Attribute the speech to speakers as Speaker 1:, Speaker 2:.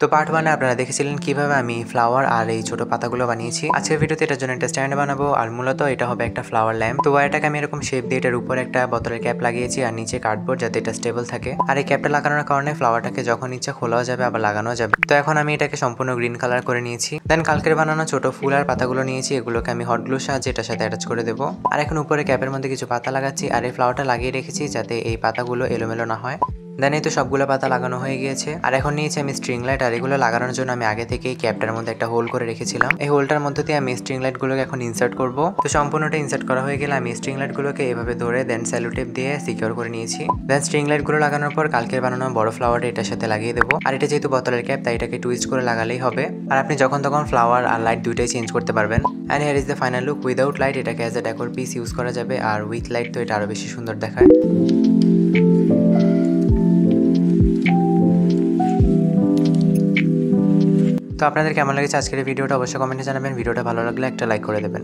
Speaker 1: তো পার্ট 1 এ আপনারা দেখেছিলেন কিভাবে আমি ফ্লাওয়ার আর এই ছোট পাতাগুলো বানিয়েছি। আজকের ভিডিওতে এটার জন্য একটা স্ট্যান্ড বানাবো আর মূলত এটা হবে একটা ফ্লাওয়ার ল্যাম্প। তো এটাকে আমি এরকম শেপ দিয়ে এটার উপরে একটা বোতলের ক্যাপ লাগিয়েছি আর নিচে কার্ডবোর্ড যাতে এটা স্টেবল থাকে। আর এই ক্যাপটা লাগানোর কারণে ফ্লাওয়ারটাকে যখন ইচ্ছা খোলাও যাবে আবার লাগানোও যাবে। তো এখন আমি এটাকে সম্পূর্ণ গ্রিন কালার করে নিয়েছি। দেন কালকের বানানো ছোট ফুল আর পাতাগুলো নিয়েছি, এগুলোকে আমি হট গ্লুর সাহায্যে এটার সাথে অ্যাটাচ করে দেবো। আর এখন উপরে ক্যাপের মধ্যে কিছু পাতা লাগাচ্ছি আর এই ফ্লাওয়ারটা লাগিয়ে রেখেছি যাতে এই পাতাগুলো এলোমেলো না হয়। দেন এই তো সবগুলো পাতা লাগানো হয়ে গিয়েছে। আর এখন নিয়েছি আমি স্ট্রিং লাইট, আর এগুলো লাগানোর জন্য আমি আগে থেকেই ক্যাপটার মধ্যে একটা হোল করে রেখেছিলাম। এই হোলটার মধ্যে দিয়ে আমি স্ট্রিং লাইট গুলোকে এখন ইনসার্ট করব। তো সম্পূর্ণটা ইনসার্ট করা হয়ে গেলে আমি স্ট্রিং লাইট গুলোকে এভাবে ধরে দেন স্যালো টেপ দিয়ে সিকিউর করে নিয়েছি। দেন স্ট্রিং লাইট গুলো লাগানোর পর কালকের বানানো বড় ফ্লাওয়ারটা এটার সাথে লাগিয়ে দেবো। আর এটা যেহেতু বোতলের ক্যাপ তাই এটাকে টুইস্ট করে লাগালেই হবে। আর আপনি যখন তখন ফ্লাওয়ার আর লাইট দুইটাই চেঞ্জ করতে পারবেন। And here is the final look. Without light এটাকে as a decor piece use করা যাবে, আর উইথ লাইট তো এটা আরো বেশি সুন্দর দেখায়। তো আপনাদের কেমন লেগেছে আজকের এই ভিডিওটা অবশ্যই কমেন্টে জানাবেন। ভিডিওটা ভালো লাগলে একটা লাইক করে দেবেন।